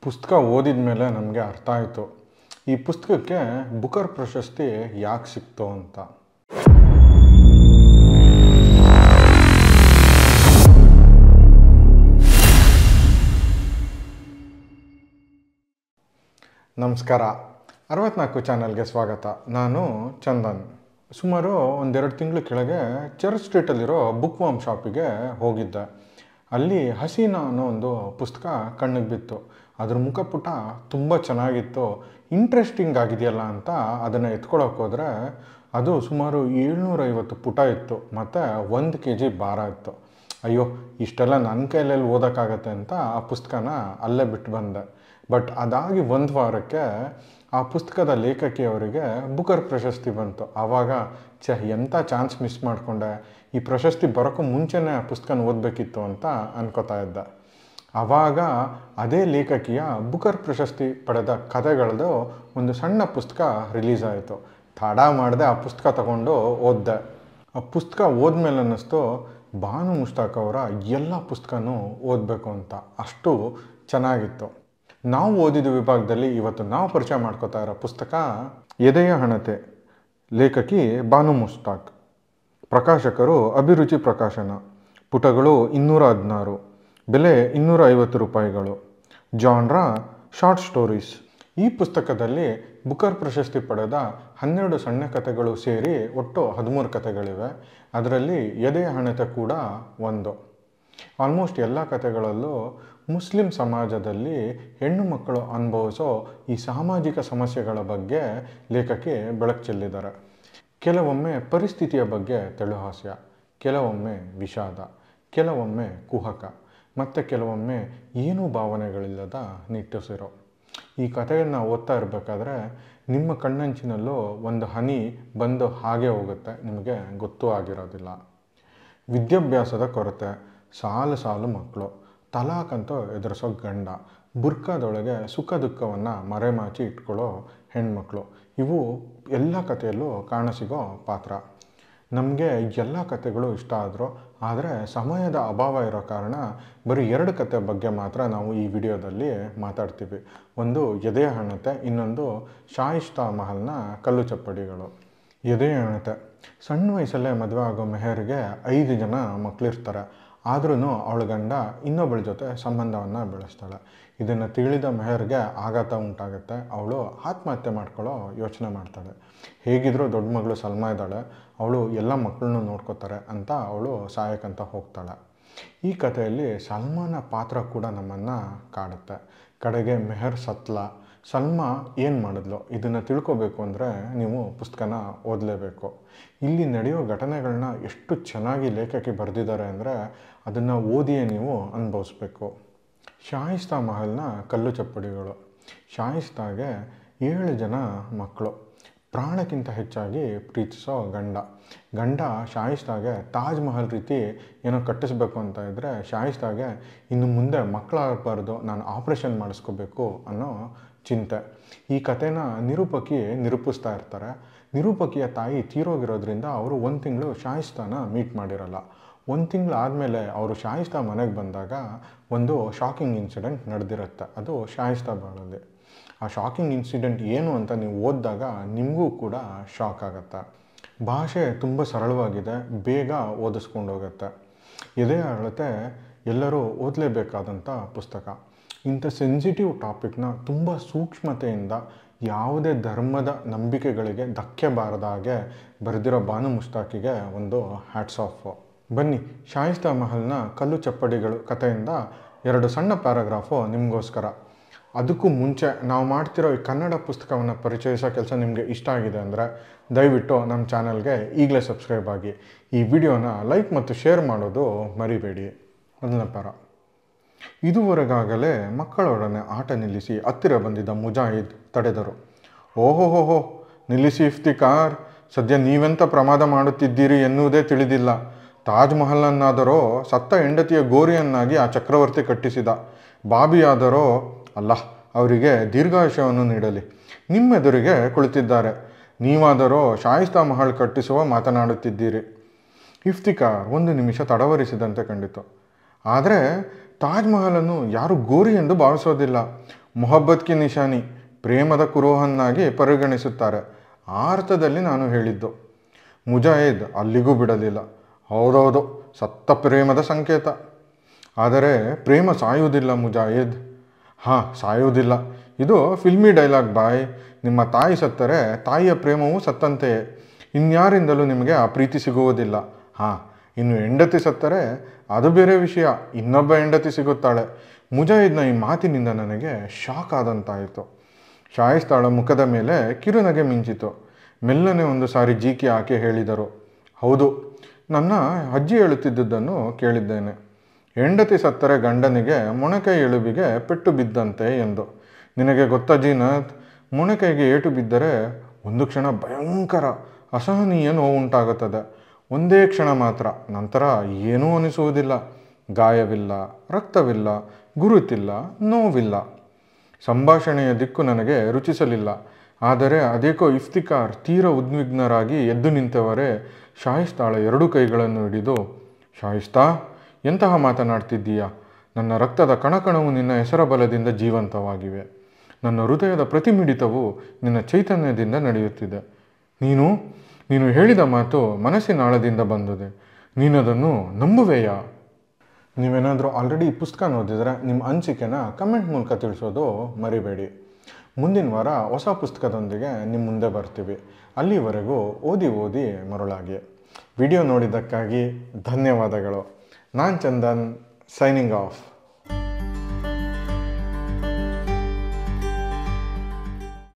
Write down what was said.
ಪುಸ್ತಕ ಓದಿದ ಮೇಲೆ ನಮಗೆ ಅರ್ಥ ಆಯಿತು ಈ ಪುಸ್ತಕಕ್ಕೆ ಬುಕರ್ ಪ್ರಶಸ್ತಿ ಯಾಕೆ ಸಿಕ್ತು ಅಂತ. ನಮಸ್ಕಾರ, 64 ಚಾನಲ್ಗೆ ಸ್ವಾಗತ. ನಾನು ಚಂದನ್. ಸುಮಾರು ಒಂದೆರಡು ತಿಂಗಳ ಕೆಳಗೆ ಚರ್ಚ್ ಸ್ಟ್ರೀಟಲ್ಲಿರೋ ಬುಕ್ ವಾಮ್ ಶಾಪಿಗೆ ಹೋಗಿದ್ದೆ. ಅಲ್ಲಿ ಹಸೀನಾ ಅನ್ನೋ ಒಂದು ಪುಸ್ತಕ ಕಣ್ಣಿಗೆ ಬಿತ್ತು. ಅದ್ರ ಮುಖಪುಟ ತುಂಬ ಚೆನ್ನಾಗಿತ್ತು, ಇಂಟ್ರೆಸ್ಟಿಂಗ್ ಆಗಿದೆಯಲ್ಲ ಅಂತ ಅದನ್ನು ಎತ್ಕೊಳ್ಳೋಕೆ ಹೋದರೆ ಅದು ಸುಮಾರು 750 ಪುಟ ಇತ್ತು ಮತ್ತು 1 kg ಭಾರ ಇತ್ತು. ಅಯ್ಯೋ, ಇಷ್ಟೆಲ್ಲ ನನ್ನ ಕೈಯಲ್ಲಿ ಓದೋಕ್ಕಾಗತ್ತೆ ಅಂತ ಆ ಪುಸ್ತಕನ ಅಲ್ಲೇ ಬಿಟ್ಟು ಬಂದೆ. ಬಟ್ ಅದಾಗಿ 1 ವಾರಕ್ಕೆ ಆ ಪುಸ್ತಕದ ಲೇಖಕಿಯವರಿಗೆ ಬುಕರ್ ಪ್ರಶಸ್ತಿ ಬಂತು. ಆವಾಗ ಎಂಥ ಚಾನ್ಸ್ ಮಿಸ್ ಮಾಡಿಕೊಂಡೆ, ಈ ಪ್ರಶಸ್ತಿ ಬರೋಕ್ಕೂ ಮುಂಚೆನೇ ಆ ಪುಸ್ತಕನ ಓದಬೇಕಿತ್ತು ಅಂತ ಅನ್ಕೋತಾ ಇದ್ದೆ. ಆವಾಗ ಅದೇ ಲೇಖಕಿಯ ಬುಕರ್ ಪ್ರಶಸ್ತಿ ಪಡೆದ ಕಥೆಗಳದ್ದು ಒಂದು ಸಣ್ಣ ಪುಸ್ತಕ ರಿಲೀಸ್ ಆಯಿತು. ತಡ ಮಾಡದೆ ಆ ಪುಸ್ತಕ ತಗೊಂಡು ಓದಿದೆ. ಆ ಪುಸ್ತಕ ಓದ್ಮೇಲೆ ಅನ್ನಿಸ್ತು ಬಾನು ಮುಷ್ತಾಕ್ ಅವರ ಎಲ್ಲ ಪುಸ್ತಕನೂ ಓದಬೇಕು ಅಂತ, ಅಷ್ಟು ಚೆನ್ನಾಗಿತ್ತು. ನಾವು ಓದಿದ ವಿಭಾಗದಲ್ಲಿ ಇವತ್ತು ನಾವು ಪರಿಚಯ ಮಾಡ್ಕೋತಾ ಇರೋ ಪುಸ್ತಕ ಎದೆಯ ಹಣತೆ. ಲೇಖಕಿ ಬಾನು ಮುಷ್ತಾಕ್. ಪ್ರಕಾಶಕರು ಅಭಿರುಚಿ ಪ್ರಕಾಶನ. ಪುಟಗಳು 216, ಬೆಲೆ 250 ರೂಪಾಯಿಗಳು. Genre short stories. ಈ ಪುಸ್ತಕದಲ್ಲಿ ಬುಕರ್ ಪ್ರಶಸ್ತಿ ಪಡೆದ 12 ಸಣ್ಣ ಕಥೆಗಳು ಸೇರಿ ಒಟ್ಟು 13 ಕಥೆಗಳಿವೆ. ಅದರಲ್ಲಿ ಎದೆಯ ಹಣತೆ ಕೂಡ ಒಂದು. ಆಲ್ಮೋಸ್ಟ್ ಎಲ್ಲ ಕಥೆಗಳಲ್ಲೂ ಮುಸ್ಲಿಂ ಸಮಾಜದಲ್ಲಿ ಹೆಣ್ಣು ಮಕ್ಕಳು ಅನುಭವಿಸೋ ಈ ಸಾಮಾಜಿಕ ಸಮಸ್ಯೆಗಳ ಬಗ್ಗೆ ಲೇಖಕಿ ಬೆಳಕು ಚೆಲ್ಲಿದ್ದಾರೆ. ಕೆಲವೊಮ್ಮೆ ಪರಿಸ್ಥಿತಿಯ ಬಗ್ಗೆ ತೆಳುಹಾಸ್ಯ, ಕೆಲವೊಮ್ಮೆ ವಿಷಾದ, ಕೆಲವೊಮ್ಮೆ ಕುಹಕ, ಮತ್ತು ಕೆಲವೊಮ್ಮೆ ಏನೂ ಭಾವನೆಗಳಿಲ್ಲದ ನಿಟ್ಟುಸಿರು. ಈ ಕಥೆಯನ್ನು ಓದ್ತಾ ಇರಬೇಕಾದ್ರೆ ನಿಮ್ಮ ಕಣ್ಣಂಚಿನಲ್ಲೂ ಒಂದು ಹನಿ ಬಂದು ಹಾಗೆ ಹೋಗುತ್ತೆ, ನಿಮಗೆ ಗೊತ್ತೂ ಆಗಿರೋದಿಲ್ಲ. ವಿದ್ಯಾಭ್ಯಾಸದ ಕೊರತೆ, ಸಾಲು ಸಾಲು ಮಕ್ಕಳು, ತಲಾಖಂತೂ ಎದುರಿಸೋ ಗಂಡ, ಬುರ್ಕಾದೊಳಗೆ ಸುಖ ದುಃಖವನ್ನು ಮರೆಮಾಚಿ ಇಟ್ಕೊಳ್ಳೋ ಹೆಣ್ಮಕ್ಳು, ಇವು ಎಲ್ಲ ಕಥೆಯಲ್ಲೂ ಕಾಣಸಿಗೋ ಪಾತ್ರ. ನಮಗೆ ಎಲ್ಲ ಕಥೆಗಳು ಇಷ್ಟ ಆದರೂ ಆದರೆ ಸಮಯದ ಅಭಾವ ಇರೋ ಕಾರಣ ಬರೀ 2 ಕಥೆ ಬಗ್ಗೆ ಮಾತ್ರ ನಾವು ಈ ವಿಡಿಯೋದಲ್ಲಿ ಮಾತಾಡ್ತೀವಿ. ಒಂದು ಎದೆಯ ಹಣತೆ, ಇನ್ನೊಂದು ಶಾಯಿಸ್ತಾ ಮಹಲ್ನ ಕಲ್ಲು ಚಪ್ಪಡಿಗಳು. ಎದೆಯ ಹಣತೆ. ಸಣ್ಣ ವಯಸ್ಸಲ್ಲೇ ಮದುವೆ ಆಗೋ ಮೆಹರ್ಗೆ 5 ಜನ ಮಕ್ಕಳಿರ್ತಾರೆ. ಆದ್ರೂ ಅವಳ ಗಂಡ ಇನ್ನೊಬ್ಬಳ ಜೊತೆ ಸಂಬಂಧವನ್ನು ಬೆಳೆಸ್ತಾಳೆ. ಇದನ್ನು ತಿಳಿದ ಮೆಹರ್ಗೆ ಆಘಾತ ಉಂಟಾಗುತ್ತೆ. ಅವಳು ಆತ್ಮಹತ್ಯೆ ಮಾಡ್ಕೊಳ್ಳೋ ಯೋಚನೆ ಮಾಡ್ತಾಳೆ. ಹೇಗಿದ್ರೂ ದೊಡ್ಡ ಮಗಳು ಸಲ್ಮಾ ಇದ್ದಾಳೆ, ಅವಳು ಎಲ್ಲ ಮಕ್ಕಳನ್ನೂ ನೋಡ್ಕೋತಾರೆ ಅಂತ ಅವಳು ಸಾಯಕ್ಕಂತ ಹೋಗ್ತಾಳೆ. ಈ ಕಥೆಯಲ್ಲಿ ಸಲ್ಮಾನ ಪಾತ್ರ ಕೂಡ ನಮ್ಮನ್ನು ಕಾಡುತ್ತೆ. ಕಡೆಗೆ ಮೆಹರ್ ಸತ್ಲ, ಸಲ್ಮಾ ಏನು ಮಾಡಿದ್ಲು, ಇದನ್ನು ತಿಳ್ಕೊಬೇಕು ಅಂದರೆ ನೀವು ಪುಸ್ತಕನ ಓದಲೇಬೇಕು. ಇಲ್ಲಿ ನಡೆಯೋ ಘಟನೆಗಳನ್ನ ಎಷ್ಟು ಚೆನ್ನಾಗಿ ಲೇಖಕಿ ಬರೆದಿದ್ದಾರೆ ಅಂದರೆ ಅದನ್ನು ಓದಿಯೇ ನೀವು ಅನುಭವಿಸ್ಬೇಕು. ಶಾಯಿಸ್ತಾ ಮಹಲ್ನ ಕಲ್ಲು ಚಪ್ಪಡಿಗಳು. ಶಾಯಿಸ್ತಾಗೆ 7 ಜನ ಮಕ್ಕಳು, ಪ್ರಾಣಕ್ಕಿಂತ ಹೆಚ್ಚಾಗಿ ಪ್ರೀತಿಸೋ ಗಂಡ ಶಾಯಿಸ್ತಾಗೆ ತಾಜ್ ಮಹಲ್ ರೀತಿ ಏನೋ ಕಟ್ಟಿಸ್ಬೇಕು ಅಂತ ಇದ್ದರೆ ಶಾಯಿಸ್ತಾಗೆ ಇನ್ನು ಮುಂದೆ ಮಕ್ಕಳಾಗಬಾರ್ದು, ನಾನು ಆಪ್ರೇಷನ್ ಮಾಡಿಸ್ಕೋಬೇಕು ಅನ್ನೋ ಚಿಂತೆ. ಈ ಕಥೆನ ನಿರೂಪಿಸ್ತಾ ಇರ್ತಾರೆ. ನಿರೂಪಕಿಯ ತಾಯಿ ತೀರೋಗಿರೋದ್ರಿಂದ ಅವರು 1 ತಿಂಗಳು ಶಾಯಿಸ್ತಾನ ಮೀಟ್ ಮಾಡಿರಲ್ಲ. 1 ತಿಂಗಳು ಆದಮೇಲೆ ಅವರು ಶಾಯಿಸ್ತಾ ಮನೆಗೆ ಬಂದಾಗ ಒಂದು ಶಾಕಿಂಗ್ ಇನ್ಸಿಡೆಂಟ್ ನಡೆದಿರುತ್ತೆ. ಅದು ಶಾಯಿಸ್ತಾ ಬಾಳಲ್ಲಿ. ಆ ಶಾಕಿಂಗ್ ಇನ್ಸಿಡೆಂಟ್ ಏನು ಅಂತ ನೀವು ಓದಿದಾಗ ನಿಮಗೂ ಕೂಡ ಶಾಕ್ ಆಗುತ್ತೆ. ಭಾಷೆ ತುಂಬ ಸರಳವಾಗಿದೆ, ಬೇಗ ಓದಿಸ್ಕೊಂಡು ಹೋಗುತ್ತೆ. ಎದೆಯ ಹಣತೆ ಎಲ್ಲರೂ ಓದಲೇಬೇಕಾದಂಥ ಪುಸ್ತಕ. ಇಂಥ ಸೆನ್ಸಿಟಿವ್ ಟಾಪಿಕ್ನ ತುಂಬ ಸೂಕ್ಷ್ಮತೆಯಿಂದ ಯಾವುದೇ ಧರ್ಮದ ನಂಬಿಕೆಗಳಿಗೆ ಧಕ್ಕೆ ಬಾರದ ಹಾಗೆ ಬರೆದಿರೋ ಬಾನು ಮುಷ್ತಾಕಿಗೆ ಒಂದು ಹ್ಯಾಟ್ಸ್ ಆಫ್. ಬನ್ನಿ, ಶಾಯಿಸ್ತಾ ಮಹಲ್ನ ಕಲ್ಲು ಚಪ್ಪಡಿಗಳು ಕಥೆಯಿಂದ 2 ಸಣ್ಣ ಪ್ಯಾರಾಗ್ರಾಫು ನಿಮಗೋಸ್ಕರ. ಅದಕ್ಕೂ ಮುಂಚೆ ನಾವು ಮಾಡ್ತಿರೋ ಈ ಕನ್ನಡ ಪುಸ್ತಕವನ್ನು ಪರಿಚಯಿಸೋ ಕೆಲಸ ನಿಮಗೆ ಇಷ್ಟ ಆಗಿದೆ ಅಂದರೆ ದಯವಿಟ್ಟು ನಮ್ಮ ಚಾನಲ್ಗೆ ಈಗಲೇ ಸಬ್ಸ್ಕ್ರೈಬ್ ಆಗಿ, ಈ ವಿಡಿಯೋನ ಲೈಕ್ ಮತ್ತು ಶೇರ್ ಮಾಡೋದು ಮರಿಬೇಡಿ. ಮೊದಲನೇ ಪ್ಯಾರ. ಇದುವರೆಗಾಗಲೇ ಮಕ್ಕಳೊಡನೆ ಆಟ ನಿಲ್ಲಿಸಿ ಹತ್ತಿರ ಬಂದಿದ್ದ ಮುಜಾಹಿದ್ ತಡೆದರು. ಓಹೋಹೋಹೋ, ನಿಲ್ಲಿಸಿ ಇಫ್ತಿಕಾರ್, ಸದ್ಯ ನೀವೆಂಥ ಪ್ರಮಾದ ಮಾಡುತ್ತಿದ್ದೀರಿ ಎನ್ನುವುದೇ ತಿಳಿದಿಲ್ಲ. ತಾಜ್ ಮಹಲನ್ನಾದರೋ ಸತ್ತ ಹೆಂಡತಿಯ ಗೋರಿಯನ್ನಾಗಿ ಆ ಚಕ್ರವರ್ತಿ ಕಟ್ಟಿಸಿದ. ಬಾಬಿಯಾದರೋ ಅಲ್ಲಾಹ್ ಅವರಿಗೆ ದೀರ್ಘಾಯುಷ್ಯವನ್ನು ನೀಡಲಿ, ನಿಮ್ಮೆದುರಿಗೆ ಕುಳಿತಿದ್ದಾರೆ. ನೀವಾದರೋ ಶಾಯಿಸ್ತಾ ಮಹಲ್ ಕಟ್ಟಿಸುವ ಮಾತನಾಡುತ್ತಿದ್ದೀರಿ. ಇಫ್ತಿಕಾರ್ 1 ನಿಮಿಷ ತಡವರಿಸಿದಂತೆ ಕಂಡಿತು. ಆದರೆ ತಾಜ್ ಮಹಲನ್ನು ಯಾರು ಗೋರಿ ಎಂದು ಭಾವಿಸೋದಿಲ್ಲ. ಮೊಹಬ್ಬತ್ ಕಿ ನಿಶಾನಿ, ಪ್ರೇಮದ ಕುರುಹನ್ನಾಗಿ ಪರಿಗಣಿಸುತ್ತಾರೆ. ಆ ಅರ್ಥದಲ್ಲಿ ನಾನು ಹೇಳಿದ್ದು. ಮುಜಾಹಿದ್ ಅಲ್ಲಿಗೂ ಬಿಡಲಿಲ್ಲ. ಹೌದೌದು, ಸತ್ತ ಪ್ರೇಮದ ಸಂಕೇತ. ಆದರೆ ಪ್ರೇಮ ಸಾಯುವುದಿಲ್ಲ ಮುಜಾಹಿದ್. ಹಾಂ, ಸಾಯುವುದಿಲ್ಲ. ಇದು ಫಿಲ್ಮಿ ಡೈಲಾಗ್ ಬಾಯ್. ನಿಮ್ಮ ತಾಯಿ ಸತ್ತರೆ ತಾಯಿಯ ಪ್ರೇಮವೂ ಸತ್ತಂತೆಯೇ. ಇನ್ಯಾರಿಂದಲೂ ನಿಮಗೆ ಆ ಪ್ರೀತಿ ಸಿಗುವುದಿಲ್ಲ. ಹಾಂ, ಇನ್ನು ಹೆಂಡತಿ ಸತ್ತರೆ ಅದು ಬೇರೆ ವಿಷಯ, ಇನ್ನೊಬ್ಬ ಹೆಂಡತಿ ಸಿಗುತ್ತಾಳೆ. ಮುಜಾಹಿದ್ನ ಈ ಮಾತಿನಿಂದ ನನಗೆ ಶಾಕ್ ಆದಂತಾಯಿತು. ಶಾಯಿಸ್ತಾಳ ಮುಖದ ಮೇಲೆ ಕಿರುನಗೆ ಮಿಂಚಿತು. ಮೆಲ್ಲನೆ ಒಂದು ಸಾರಿ ಜೀಕಿ ಆಕೆ ಹೇಳಿದರು, ಹೌದು, ನನ್ನ ಅಜ್ಜಿ ಹೇಳುತ್ತಿದ್ದುದನ್ನು ಕೇಳಿದ್ದೇನೆ. ಹೆಂಡತಿ ಸತ್ತರೆ ಗಂಡನಿಗೆ ಮೊಣಕೈ ಎಲುಬಿಗೆ ಪೆಟ್ಟು ಬಿದ್ದಂತೆ ಎಂದು. ನಿನಗೆ ಗೊತ್ತಾ ಜೀನತ್, ಮೊಣಕೈಗೆ ಏಟು ಬಿದ್ದರೆ ಒಂದು ಕ್ಷಣ ಭಯಂಕರ ಅಸಹನೀಯ ನೋವುಂಟಾಗುತ್ತದೆ. ಒಂದೇ ಕ್ಷಣ ಮಾತ್ರ, ನಂತರ ಏನೂ ಅನಿಸುವುದಿಲ್ಲ. ಗಾಯವಿಲ್ಲ, ರಕ್ತವಿಲ್ಲ, ಗುರುತಿಲ್ಲ, ನೋವಿಲ್ಲ. ಸಂಭಾಷಣೆಯ ದಿಕ್ಕು ನನಗೆ ರುಚಿಸಲಿಲ್ಲ. ಆದರೆ ಅದೇಕೋ ಇಫ್ತಿಕಾರ್ ತೀರ ಉದ್ವಿಗ್ನರಾಗಿ ಎದ್ದು ನಿಂತವರೇ ಶಾಯಿಸ್ತಾಳ ಎರಡೂ ಕೈಗಳನ್ನು ಹಿಡಿದು, ಶಾಯಿಸ್ತಾ, ಎಂತಹ ಮಾತನಾಡ್ತಿದ್ದೀಯಾ? ನನ್ನ ರಕ್ತದ ಕಣಕಣವು ನಿನ್ನ ಹೆಸರ ಬಲದಿಂದ ಜೀವಂತವಾಗಿವೆ. ನನ್ನ ಹೃದಯದ ಪ್ರತಿಮಿಡಿತವು ನಿನ್ನ ಚೈತನ್ಯದಿಂದ ನಡೆಯುತ್ತಿದೆ. ನೀನು ಹೇಳಿದ ಮಾತು ಮನಸ್ಸಿನ ಆಳದಿಂದ ಬಂದಿದೆ. ನೀನದನ್ನು ನಂಬುವೆಯಾ? ನೀವೇನಾದರೂ ಆಲ್ರೆಡಿ ಈ ಪುಸ್ತಕ ಓದಿದರೆ ನಿಮ್ಮ ಅನಿಸಿಕೆನ ಕಮೆಂಟ್ ಮೂಲಕ ತಿಳಿಸೋದು ಮರಿಬೇಡಿ. ಮುಂದಿನ ವಾರ ಹೊಸ ಪುಸ್ತಕದೊಂದಿಗೆ ನಿಮ್ಮ ಮುಂದೆ ಬರ್ತೀವಿ. ಅಲ್ಲಿವರೆಗೂ ಓದಿ ಮರುಳಾಗಿ. ವಿಡಿಯೋ ನೋಡಿದ್ದಕ್ಕಾಗಿ ಧನ್ಯವಾದಗಳು. ನಾನು ಚಂದನ್, ಸೈನಿಂಗ್ ಆಫ್.